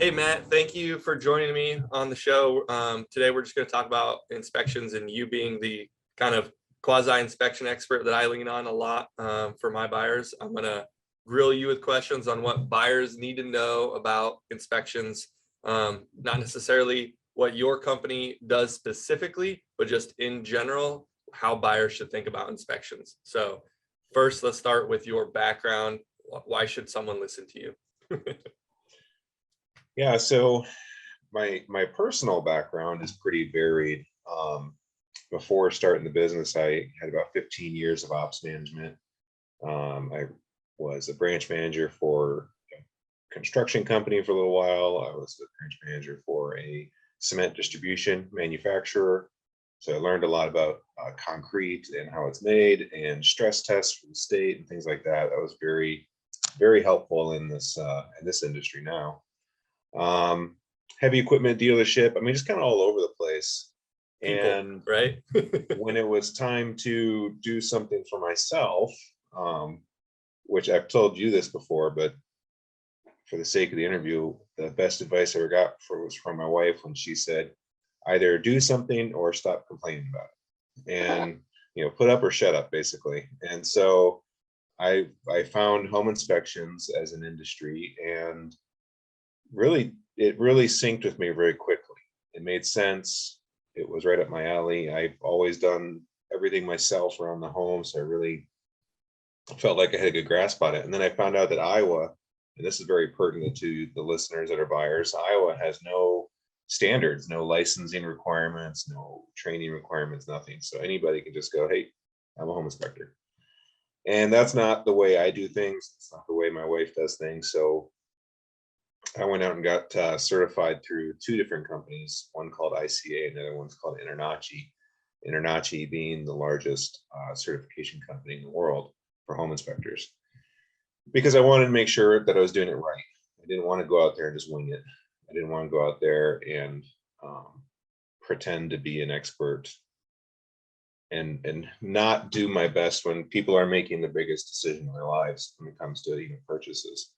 Hey, Matt, thank you for joining me on the show. Today, we're just going to talk about inspections and you being the kind of quasi inspection expert that I lean on a lot for my buyers. I'm going to grill you with questions on what buyers need to know about inspections, not necessarily what your company does specifically, but just in general, how buyers should think about inspections. So first, let's start with your background. Why should someone listen to you? Yeah, so my personal background is pretty varied. Before starting the business, I had about 15 years of ops management. I was a branch manager for a construction company for a little while. I was a branch manager for a cement distribution manufacturer. So I learned a lot about concrete and how it's made and stress tests for the state and things like that. That was very, very helpful in this industry now. Heavy equipment dealership. I mean, just kind of all over the place. People, And right? when it was time to do something for myself, which I've told you this before, but for the sake of the interview, the best advice I ever got was from my wife when she said, either do something or stop complaining about it. And put up or shut up, basically. And so I found home inspections as an industry, and it really synced with me very quickly. It made sense. It was right up my alley. I've always done everything myself around the home, so I really felt like I had a good grasp on it. And then I found out that Iowa, and this is very pertinent to the listeners that are buyers, Iowa has no standards, no licensing requirements, no training requirements, nothing. So anybody can just go, hey, I'm a home inspector. And that's not the way I do things. It's not the way my wife does things. So I went out and got certified through two different companies, one called ICA and the other one's called Internachi. Internachi being the largest certification company in the world for home inspectors, because I wanted to make sure that I was doing it right. I didn't want to go out there and just wing it. I didn't want to go out there and pretend to be an expert and not do my best when people are making the biggest decision in their lives when it comes to even purchases.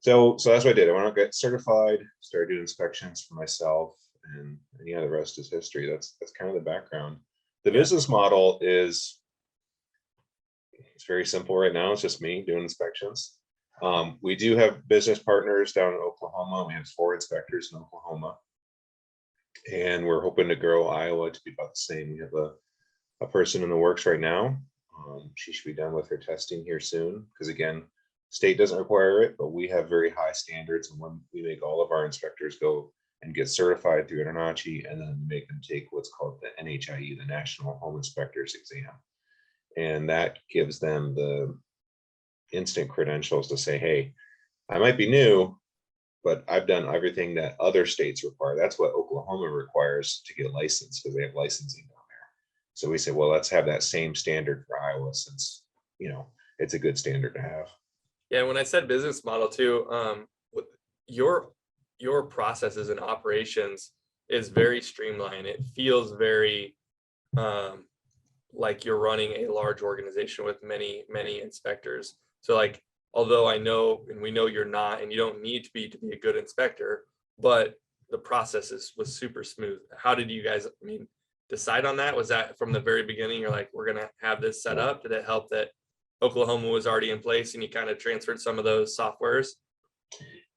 So that's what I did. I went out, got certified, started doing inspections for myself, and the rest is history. That's kind of the background. The business model it's very simple right now. It's just me doing inspections. We do have business partners down in Oklahoma. We have 4 inspectors in Oklahoma, and we're hoping to grow Iowa to be about the same. We have a person in the works right now. She should be done with her testing here soon, because again, state doesn't require it, but we have very high standards, and when we make all of our inspectors go and get certified through Internachi, and then make them take what's called the NHIE, the National Home Inspectors Exam. And that gives them the instant credentials to say, hey, I might be new, but I've done everything that other states require. That's what Oklahoma requires to get licensed, because they have licensing down there. So we say, well, let's have that same standard for Iowa, since it's a good standard to have. Yeah, when I said business model too, your processes and operations is very streamlined. It feels very like you're running a large organization with many inspectors. So like, although I know and we know you're not, and you don't need to be a good inspector, but the process was super smooth. How did you guys, decide on that? Was that from the very beginning? You're like, we're gonna have this set up? Did it help that Oklahoma was already in place and you kind of transferred some of those softwares?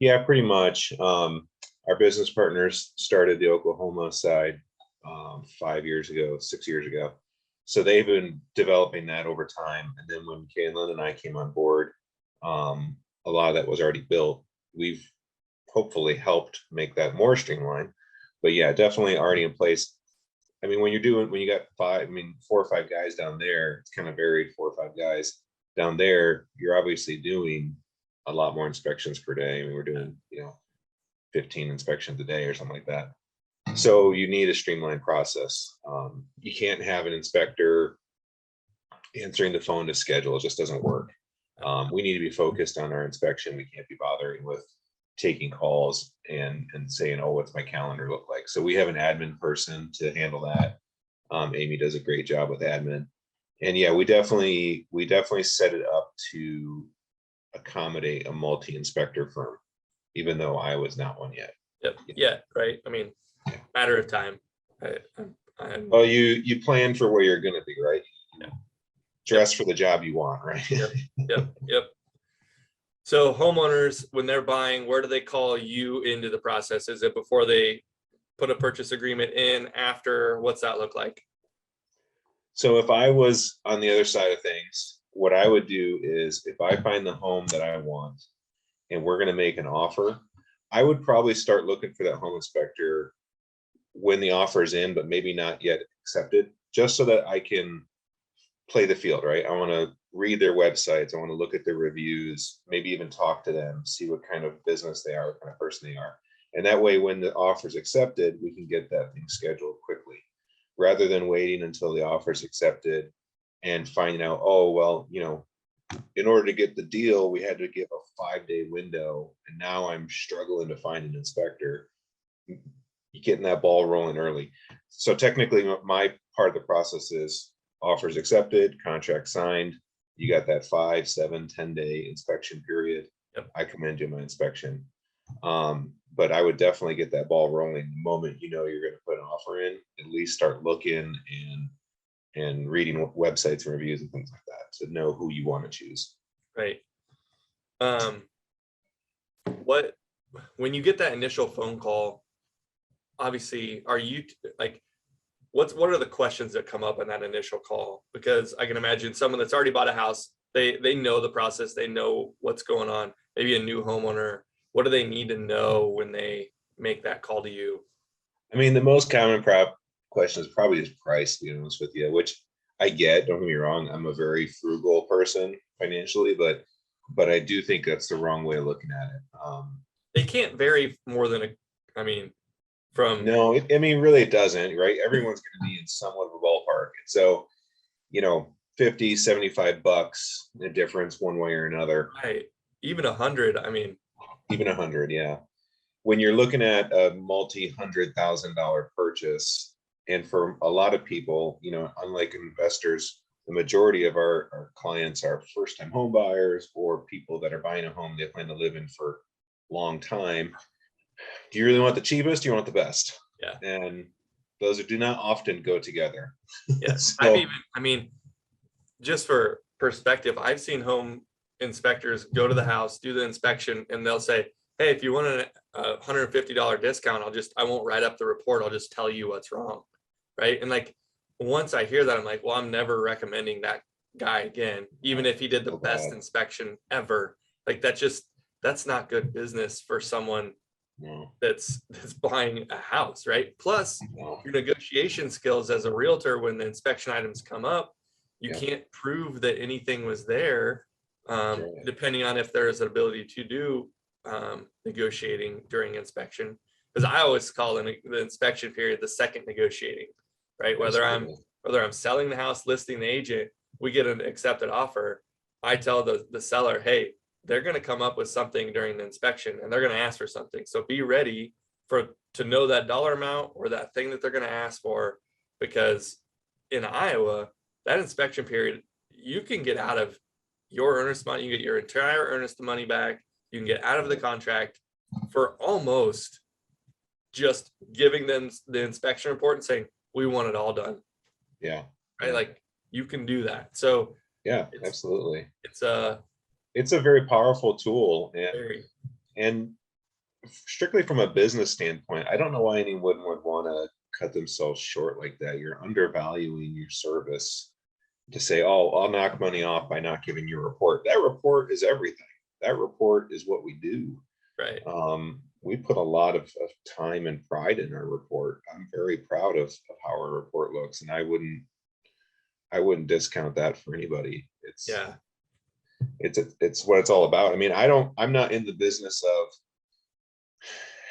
Yeah, pretty much. Our business partners started the Oklahoma side 5 years ago, 6 years ago. So they've been developing that over time. And then when Kaylin and I came on board, a lot of that was already built. We've hopefully helped make that more streamlined. But yeah, definitely already in place. When you got 4 or 5 guys down there, it's kind of varied, 4 or 5 guys down there, you're obviously doing a lot more inspections per day. We're doing 15 inspections a day or something like that. So you need a streamlined process. You can't have an inspector answering the phone to schedule. It just doesn't work. We need to be focused on our inspection. We can't be bothering with taking calls and saying, oh, what's my calendar look like? So we have an admin person to handle that. Amy does a great job with admin. And yeah, we definitely set it up to accommodate a multi-inspector firm. even though I was not one yet. Yep. Yeah. Right. I mean, matter of time. Well, you plan for where you're going to be, right? Yeah. Dress for the job you want, right? Yep. So homeowners, when they're buying, where do they call you into the process? Is it before they put a purchase agreement in, after? What's that look like? So if I was on the other side of things, what I would do is if I find the home that I want and we're going to make an offer, I would probably start looking for that home inspector when the offer is in, but maybe not yet accepted, just so that I can play the field, right? I want to read their websites. I want to look at their reviews, maybe even talk to them, see what kind of business they are, what kind of person they are. And that way, when the offer is accepted, we can get that thing scheduled quickly, rather than waiting until the offer is accepted and finding out, oh, well, in order to get the deal, we had to give a 5-day window. And now I'm struggling to find an inspector. Getting that ball rolling early. So technically, my part of the process is offers accepted, contract signed. You got that 5, 7, 10-day inspection period. Yep. I come in, do my inspection. But I would definitely get that ball rolling the moment you're going to put an offer in. At least start looking and reading websites and reviews and things like that to know who you want to choose. Right. When you get that initial phone call, obviously, are you like, what are the questions that come up in that initial call? Because I can imagine someone that's already bought a house, they know the process, they know what's going on. Maybe a new homeowner, what do they need to know when they make that call to you? I mean, the most common question is probably just price, to be honest with you, which I get. Don't get me wrong, I'm a very frugal person financially, but I do think that's the wrong way of looking at it. They can't vary more than no, really it doesn't, right? Everyone's going to be in somewhat of a ballpark. So, 50, $75 the difference one way or another. Right. Even 100. Even 100. Yeah. When you're looking at a multi-$100,000 purchase, and for a lot of people, unlike investors, the majority of our clients are first-time home buyers or people that are buying a home they plan to live in for a long time. Do you really want the cheapest? Do you want the best? Yeah. And those do not often go together. Yes. So, Just for perspective, I've seen home inspectors go to the house, do the inspection, and they'll say, hey, if you want a $150 discount, I won't write up the report. I'll just tell you what's wrong. Right. And once I hear that, I'm like, well, I'm never recommending that guy again, even if he did the best inspection ever. That's not good business for someone that's buying a house, right? Plus your negotiation skills as a realtor, when the inspection items come up, you can't prove that anything was there, depending on if there is an ability to do negotiating during inspection. Because I always call the inspection period the second negotiating, right? Whether I'm selling the house, listing the agent, we get an accepted offer, I tell the seller, hey, they're going to come up with something during the inspection and they're going to ask for something. So be ready to know that dollar amount or that thing that they're going to ask for, because in Iowa, that inspection period, you can get out of your earnest money, you get your entire earnest money back, you can get out of the contract for almost just giving them the inspection report and saying, we want it all done. Yeah. Right. You can do that. So yeah, absolutely. It's a very powerful tool, very. And strictly from a business standpoint, I don't know why anyone would want to cut themselves short like that. You're undervaluing your service to say, oh, I'll knock money off by not giving you a report. That report is everything. That report is what we do. Right. We put a lot of time and pride in our report. I'm very proud of how our report looks, and I wouldn't discount that for anybody. It's what it's all about. I'm not in the business of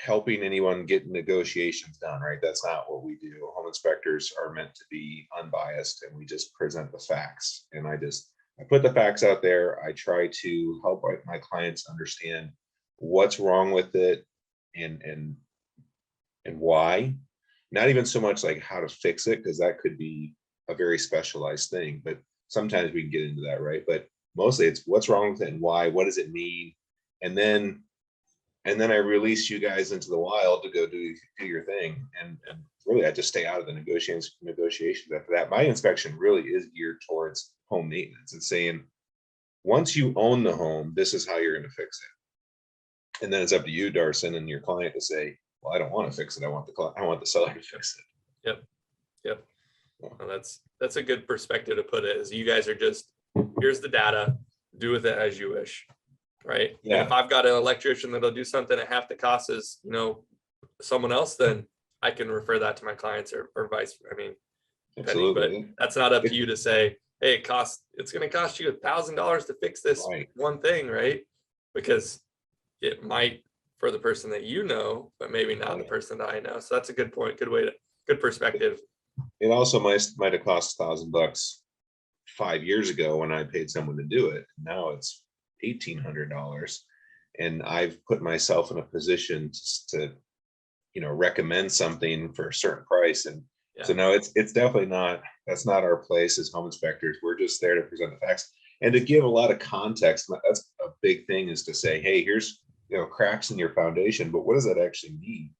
helping anyone get negotiations done, right? That's not what we do. Home inspectors are meant to be unbiased, and we just present the facts. And I put the facts out there. I try to help my clients understand what's wrong with it and why. Not even so much like how to fix it, because that could be a very specialized thing, but sometimes we can get into that, right? But mostly it's what's wrong with it and why, what does it mean? And then and then I release you guys into the wild to go do your thing. And really, I just stay out of the negotiations after that. My inspection really is geared towards home maintenance and saying, once you own the home, this is how you're going to fix it. And then it's up to you, Darson, and your client to say, well, I don't want to fix it. I want the seller to fix it. Yep. Yep. Well, that's a good perspective to put it, is you guys are just, here's the data, do with it as you wish. Right. Yeah. And if I've got an electrician that'll do something at half the cost as, someone else, then I can refer that to my clients or vice. I mean, depending, but that's not up to you to say, hey, it's going to cost you $1,000 to fix this one thing, right? Because it might for the person that but maybe not the person that I know. So that's a good point. Good perspective. It also might have cost $1,000 5 years ago when I paid someone to do it. Now it's $1,800, and I've put myself in a position to recommend something for a certain price. And so no, it's definitely that's not our place as home inspectors. We're just there to present the facts and to give a lot of context. That's a big thing, is to say, hey, here's cracks in your foundation, but what does that actually mean?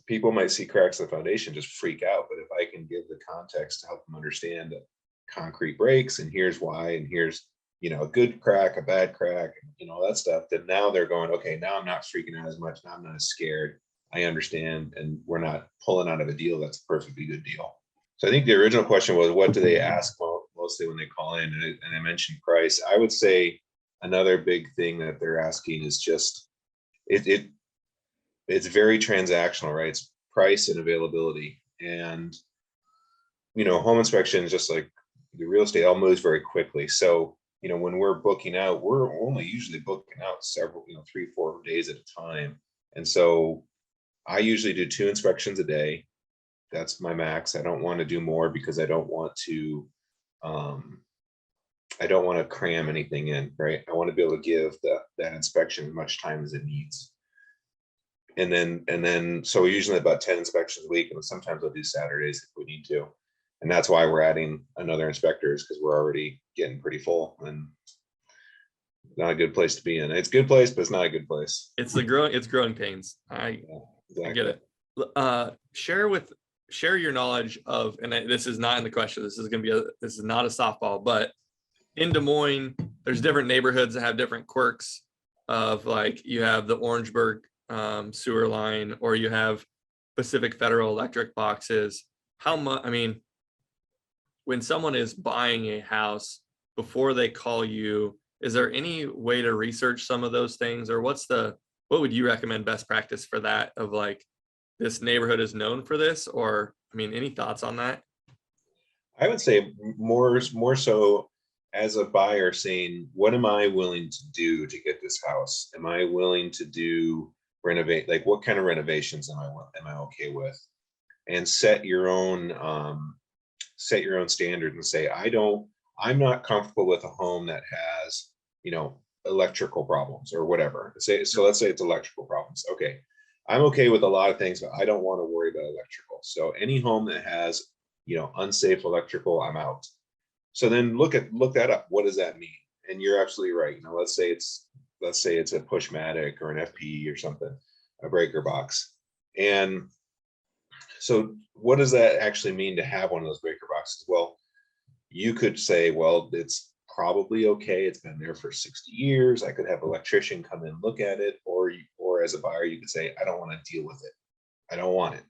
People might see cracks in the foundation, just freak out, but if I can give the context to help them understand that concrete breaks, and here's why, and here's a good crack, a bad crack, all that stuff, then now they're going, okay, now I'm not freaking out as much. Now I'm not as scared. I understand. And we're not pulling out of a deal that's a perfectly good deal. So I think the original question was, what do they ask mostly when they call in? And I mentioned price. I would say another big thing that they're asking is just, it's very transactional, right? It's price and availability. And, home inspection is just like the real estate, all moves very quickly. So, when we're booking out, we're only usually booking out several, 3-4 days at a time. And so I usually do 2 inspections a day. That's my max. I don't want to do more because I don't want to cram anything in, right? I want to be able to give that inspection as much time as it needs. And then, so usually about 10 inspections a week, and sometimes I'll do Saturdays if we need to. And that's why we're adding another inspectors, because we're already getting pretty full, and not a good place to be in. It's a good place, but it's not a good place. It's growing pains. I get it. Share your knowledge of, and this is not in the question, this is not a softball, but in Des Moines, there's different neighborhoods that have different quirks of, like, you have the Orangeburg sewer line, or you have Pacific Federal electric boxes. How much, when someone is buying a house, before they call you, is there any way to research some of those things, or what would you recommend best practice for that, of like, this neighborhood is known for this, or any thoughts on that? I would say more so as a buyer, saying, what am I willing to do to get this house? Am I willing to renovate? Like, what kind of renovations am I okay with? And set your own standard and say, I'm not comfortable with a home that has, electrical problems or whatever. So let's say it's electrical problems. Okay. I'm okay with a lot of things, but I don't want to worry about electrical. So any home that has, unsafe electrical, I'm out. So then look that up. What does that mean? And you're absolutely right. Let's say it's a Pushmatic or an FPE or something, a breaker box. And so what does that actually mean to have one of those breaker boxes? Well, you could say, well, it's probably okay. It's been there for 60 years. I could have an electrician come in, look at it, or as a buyer, you could say, I don't want to deal with it. I don't want it.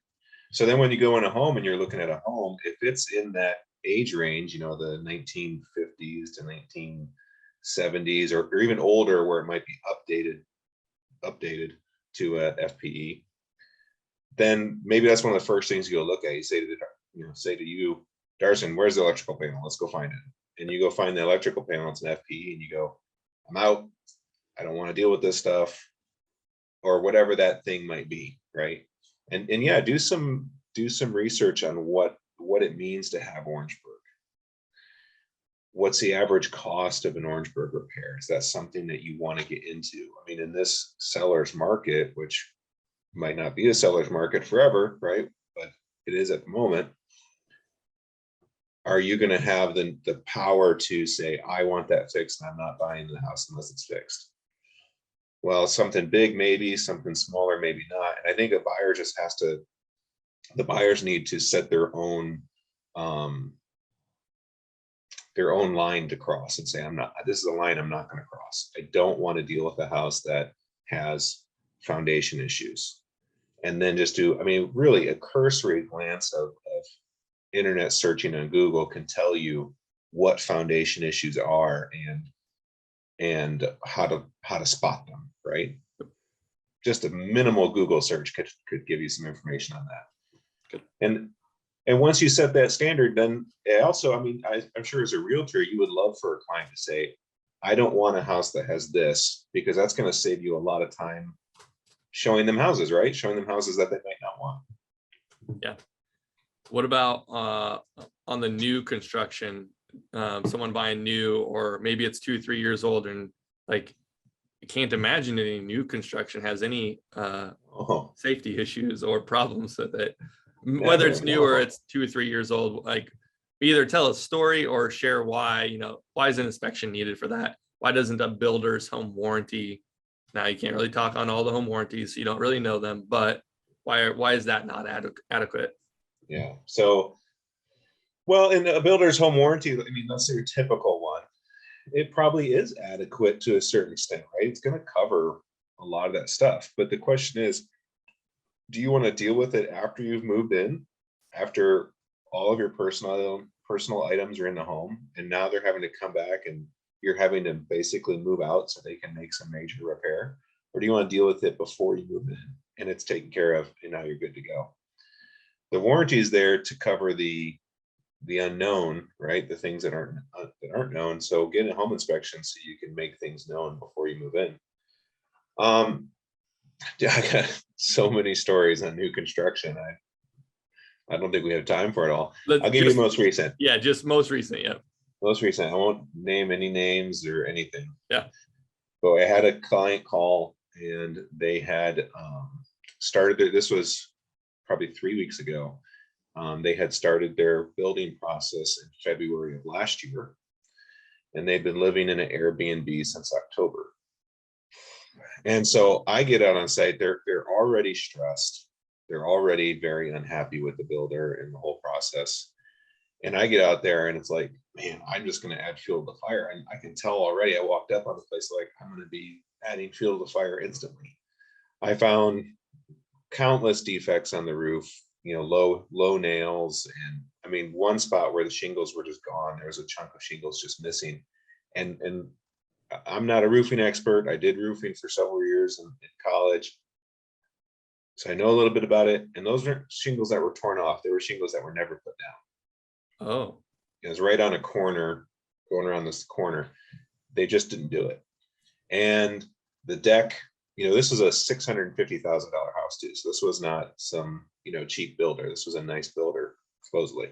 So then when you go in a home and you're looking at a home, if it's in that age range, the 1950s to 1970s, or even older, where it might be updated to a FPE, then maybe that's one of the first things you go look at. You say to you, Darson, where's the electrical panel? Let's go find it. And you go find the electrical panel. It's an FPE, and you go, I'm out. I don't want to deal with this stuff, or whatever that thing might be, right? And yeah, do some research on what it means to have Orangeburg. What's the average cost of an Orangeburg repair? Is that something that you want to get into? In this seller's market, which might not be a seller's market forever, right? But it is at the moment. Are you going to have the power to say, I want that fixed, and I'm not buying the house unless it's fixed? Well, something big, maybe something smaller, maybe not. And I think a buyer just has to, the buyers need to set um, their own line to cross and say, this is a line I'm not going to cross. I don't want to deal with a house that has foundation issues. And then just do, I mean, really a cursory glance of internet searching on Google can tell you what foundation issues are and how to spot them, right? Just a minimal Google search could give you some information on that. Good. And once you set that standard, then also, I mean, I'm sure as a realtor, you would love for a client to say, I don't want a house that has this, because that's going to save you a lot of time showing them houses, right? Showing them houses that they might not want. Yeah. What about on the new construction? Someone buying new, or maybe it's 2-3 years old, and like, I can't imagine any new construction has any safety issues or problems with it. Whether it's new or it's 2 or 3 years old, like, either tell a story or share why, why is an inspection needed for that? Why doesn't a builder's home warranty? Now, you can't really talk on all the home warranties, so you don't really know them, but why is that not adequate? Yeah. So, well, in a builder's home warranty, I mean, let's say your typical one, it probably is adequate to a certain extent, right? It's going to cover a lot of that stuff. But the question is, do you want to deal with it after you've moved in, after all of your personal items are in the home, and now they're having to come back and you're having to basically move out so they can make some major repair? Or do you want to deal with it before you move in and it's taken care of and now you're good to go? The warranty is there to cover the unknown, right? The things that aren't known. So get a home inspection so you can make things known before you move in. Yeah, I got so many stories on new construction. I don't think we have time for it all. I'll give you most recent. Yeah, just most recent. Yeah. Most recent. I won't name any names or anything. Yeah. But I had a client call and they had started this was probably 3 weeks ago. They had started their building process in February of last year, and they've been living in an Airbnb since October. And so I get out on site, they're already stressed. They're already very unhappy with the builder and the whole process. And I get out there and it's like, man, I'm just going to add fuel to the fire. And I can tell already, I walked up on the place like, I'm going to be adding fuel to the fire instantly. I found countless defects on the roof, low nails. And I mean, one spot where the shingles were just gone, there was a chunk of shingles just missing. And I'm not a roofing expert. I did roofing for several years in college, so I know a little bit about it. And those weren't shingles that were torn off. They were shingles that were never put down. Oh. It was right on a corner, going around this corner. They just didn't do it. And the deck, this was a $650,000 house too. So this was not some, cheap builder. This was a nice builder, supposedly.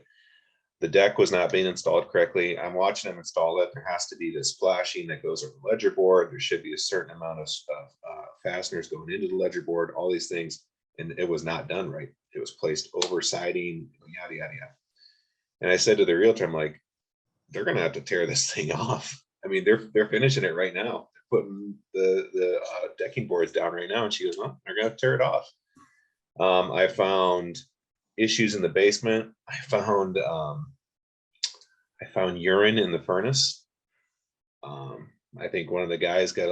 The deck was not being installed correctly. I'm watching them install it. There has to be this flashing that goes over the ledger board. There should be a certain amount of fasteners going into the ledger board, all these things. And it was not done right. It was placed over siding, yada, yada, yada. And I said to the realtor, I'm like, they're going to have to tear this thing off. I mean, they're finishing it right now. They're putting the decking boards down right now. And she goes, well, they're going to have to tear it off. I found issues in the basement. I found urine in the furnace. I think one of the guys got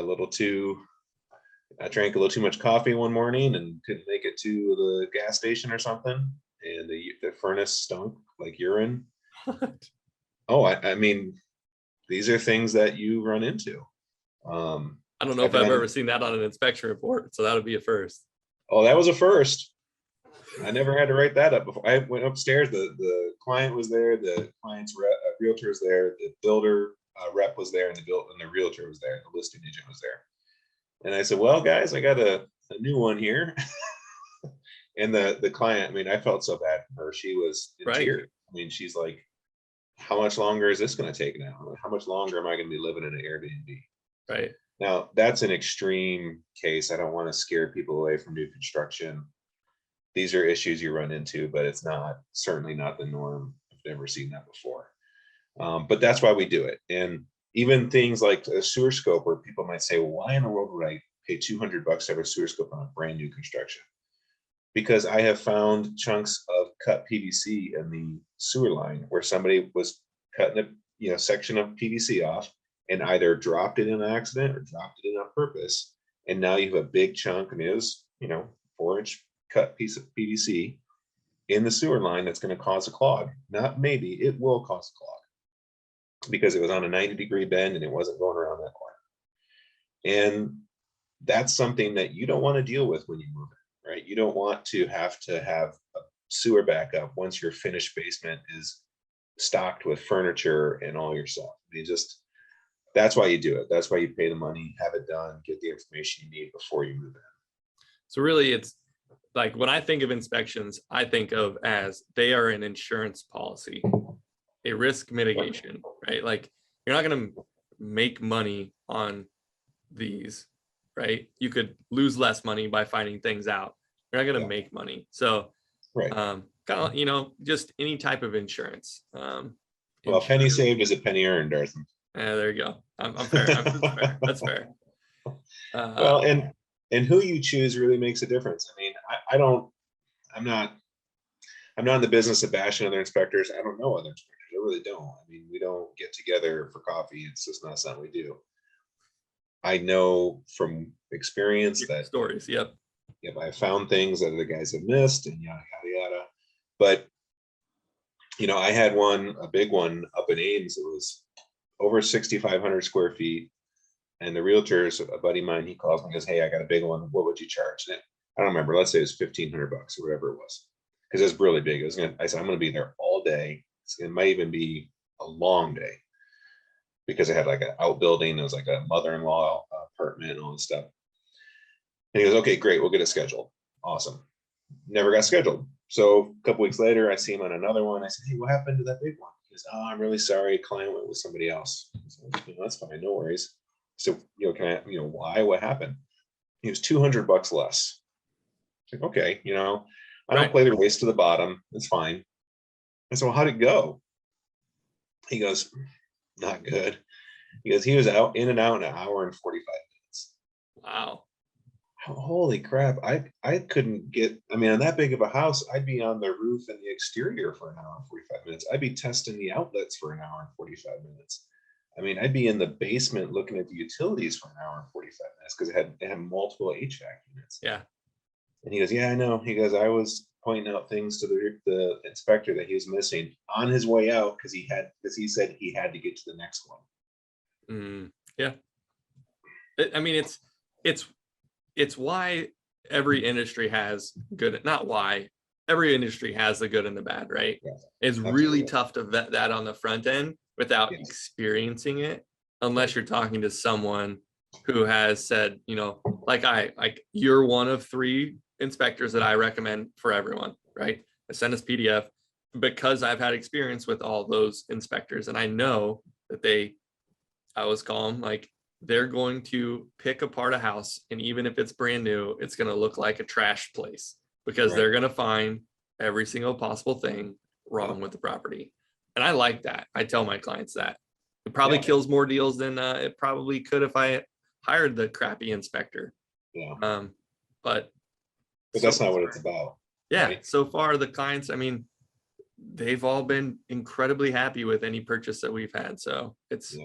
I drank a little too much coffee one morning and couldn't make it to the gas station or something. And the furnace stunk like urine. What? Oh, I mean, these are things that you run into. I don't know if I've ever seen that on an inspection report, so that would be a first. Oh, that was a first. I never had to write that up before. I went upstairs. The client was there. The client's realtor was there. The builder rep was there, and the realtor was there. The listing agent was there. And I said, "Well, guys, I got a new one here." And the client, I mean, I felt so bad for her. She was in tears. I mean, she's like, "How much longer is this going to take now? How much longer am I going to be living in an Airbnb?" Right. Now, that's an extreme case. I don't want to scare people away from new construction. These are issues you run into, but it's certainly not the norm. I've never seen that before. But that's why we do it. And even things like a sewer scope where people might say, well, why in the world would I pay $200 to have a sewer scope on a brand new construction. Because I have found chunks of cut PVC in the sewer line where somebody was cutting a section of PVC off and either dropped it in an accident or dropped it in on purpose. And now you have a big chunk, and it was 4-inch cut piece of PVC in the sewer line that's going to cause a clog. Not maybe, it will cause a clog because it was on a 90-degree bend and it wasn't going around that corner. And that's something that you don't want to deal with when you move it, right? You don't want to have a sewer backup once your finished basement is stocked with furniture and all your stuff. That's why you do it. That's why you pay the money, have it done, get the information you need before you move in. So really, it's like when I think of inspections, I think of as they are an insurance policy, a risk mitigation, right? Like you're not going to make money on these, right? You could lose less money by finding things out. You're not going to make money. So, right. Kind of, just any type of insurance. Well, a penny saved is a penny earned, Darson. There you go. I'm fair. Fair. That's fair. Well, and who you choose really makes a difference. I mean, I'm not in the business of bashing other inspectors. I don't know other inspectors. I really don't. I mean, we don't get together for coffee. It's just not something we do. I know from experience that stories. Yep. I found things that other guys have missed and yada, yada, yada. But, I had a big one up in Ames. It was over 6,500 square feet. And the realtor's a buddy of mine, he calls me and goes, "Hey, I got a big one. What would you charge?" And I don't remember. Let's say it was $1,500 or whatever it was. Because it was really big. I said, "I'm going to be there all day." It might even be a long day. Because it had like an outbuilding. It was like a mother-in-law apartment and all this stuff. And he goes, "Okay, great. We'll get it scheduled." Awesome. Never got scheduled. So a couple weeks later, I see him on another one. I said, "Hey, what happened to that big one?" He goes, "Oh, I'm really sorry. Client went with somebody else." I said, "That's fine. No worries." So, can I, why, what happened? He was $200 less. Like, okay, I don't play the race to the bottom. It's fine. I said, "Well, how'd it go?" He goes, "Not good." He goes, "He was in and out in an hour and 45 minutes. Wow. Holy crap. I couldn't get, on that big of a house, I'd be on the roof and the exterior for an hour and 45 minutes. I'd be testing the outlets for an hour and 45 minutes. I'd be in the basement looking at the utilities for an hour and 45 minutes because it had multiple HVAC units. Yeah. And he goes, "Yeah, I know." He goes, "I was pointing out things to the inspector that he was missing on his way out because he said he had to get to the next one." Yeah. It's why every industry has not why every industry has the good and the bad, right? Yeah, it's absolutely. Really tough to vet that on the front end without experiencing it, unless you're talking to someone who has said, like you're one of 3 inspectors that I recommend for everyone, right? I send us PDF because I've had experience with all those inspectors, and I know that I always call them like they're going to pick apart a house, and even if it's brand new, it's going to look like a trash place because they're going to find every single possible thing wrong with the property. And I like that. I tell my clients that. It probably kills more deals than it probably could if I hired the crappy inspector. Yeah. But that's not what it's about. Yeah. Right? So far, the clients, they've all been incredibly happy with any purchase that we've had. So it's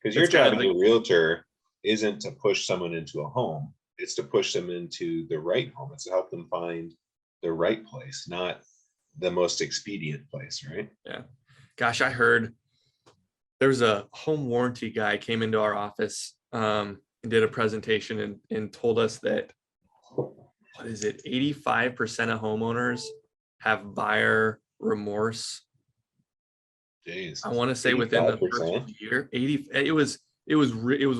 because your job as a realtor isn't to push someone into a home. It's to push them into the right home. It's to help them find the right place, not the most expedient place, right? Yeah. Gosh, I heard there was a home warranty guy came into our office and did a presentation and told us that, 85% of homeowners have buyer remorse. Jeez. I want to say 85%? Within the first year, 80, it was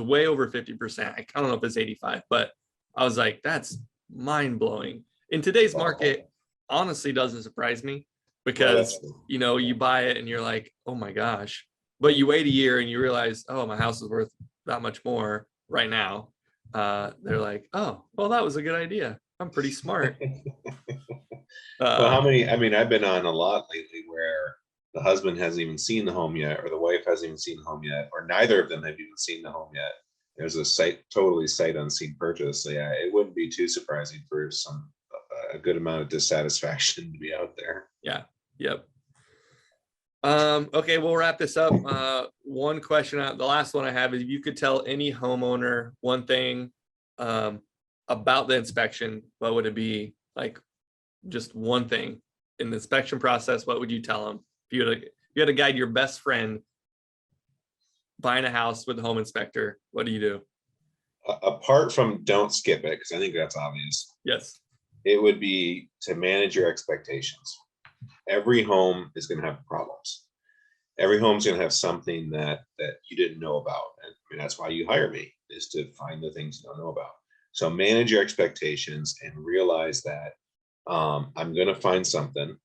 way over 50%. I don't know if it's 85, but I was like, that's mind blowing. In today's market, honestly doesn't surprise me because, you buy it and you're like, oh my gosh, but you wait a year and you realize, oh, my house is worth that much more right now. They're like, oh, well, that was a good idea. I'm pretty smart. Well, how many, I've been on a lot lately where the husband hasn't even seen the home yet, or the wife hasn't even seen the home yet, or neither of them have even seen the home yet. there's a totally sight unseen purchase. So yeah, it wouldn't be too surprising for a good amount of dissatisfaction to be out there. Yeah. Yep. Okay, we'll wrap this up. One question, the last one I have is, if you could tell any homeowner one thing about the inspection, what would it be? Like, just one thing in the inspection process, what would you tell them? If you had to guide your best friend buying a house with a home inspector, what do you do? Apart from don't skip it, because I think that's obvious, Yes. it would be to manage your expectations. Every home is going to have problems. Every home's going to have something that you didn't know about. And I mean, that's why you hire me, is to find the things you don't know about. So manage your expectations and realize that I'm going to find something,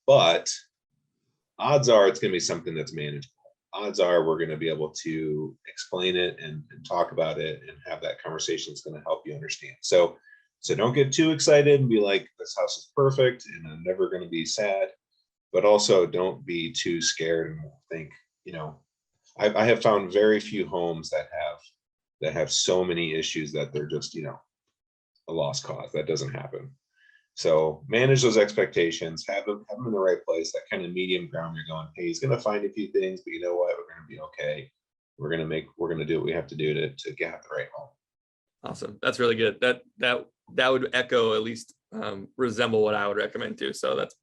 but odds are it's going to be something that's manageable. Odds are we're going to be able to explain it and talk about it and have that conversation that's going to help you understand. So don't get too excited and be like, this house is perfect and I'm never going to be sad. But also don't be too scared and think, I have found very few homes that have so many issues that they're just, a lost cause. That doesn't happen. So manage those expectations, have them in the right place, that kind of medium ground. You're going, hey, he's going to find a few things, but you know what? We're going to be okay. We're going to do what we have to do to get the right home. Awesome. That's really good. That would echo, at least resemble what I would recommend too. So that's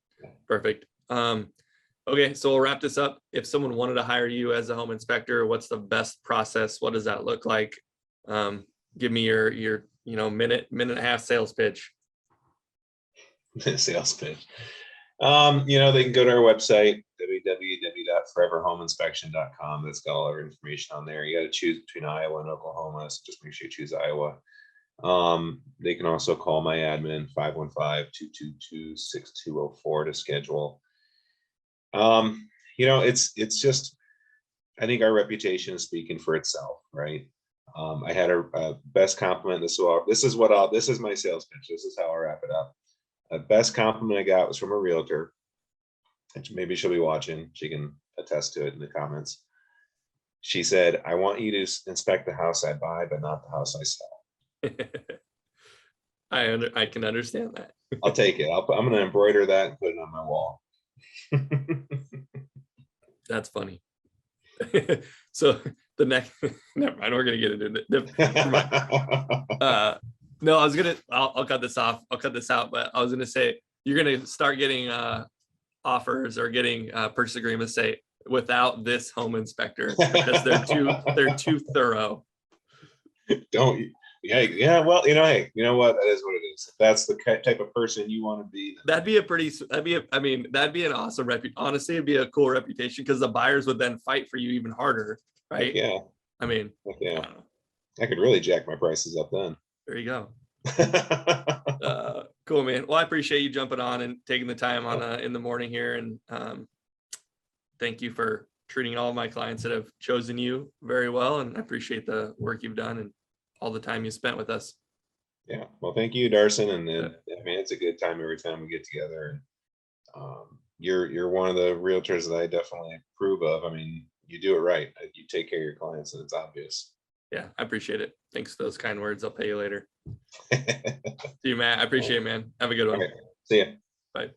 perfect. Okay, so we'll wrap this up. If someone wanted to hire you as a home inspector, what's the best process? What does that look like? Give me your minute and a half sales pitch. Sales pitch. They can go to our website, www.foreverhomeinspection.com. That's got all our information on there. You got to choose between Iowa and Oklahoma, so just make sure you choose Iowa. They can also call my admin, 515-222-6204 to schedule. It's just, I think our reputation is speaking for itself, right? I had a best compliment. This is my sales pitch. This is how I'll wrap it up. The best compliment I got was from a realtor. Maybe she'll be watching. She can attest to it in the comments. She said, I want you to inspect the house I buy, but not the house I sell. I can understand that. I'll take it. I'm going to embroider that and put it on my wall. That's funny. So the next, never mind, we're going to get into it. No, I'll cut this off. I'll cut this out, but I was going to say, you're going to start getting offers or getting purchase agreements say without this home inspector, because they're too thorough. Don't you? Yeah. Well, hey, you know what? That is what it is. If that's the type of person you want to be, that'd be an awesome honestly, it'd be a cool reputation, because the buyers would then fight for you even harder, right? Yeah. I mean, yeah. I could really jack my prices up then. There you go. Cool, man. Well, I appreciate you jumping on and taking the time on in the morning here, and thank you for treating all of my clients that have chosen you very well, and I appreciate the work you've done and all the time you spent with us. Yeah, well, thank you, Darson, and it's a good time every time we get together. You're one of the realtors that I definitely approve of. I mean, you do it right. You take care of your clients, and it's obvious. Yeah, I appreciate it. Thanks for those kind words. I'll pay you later. See you, Matt. I appreciate it, man. Have a good one. Okay. See ya. Bye.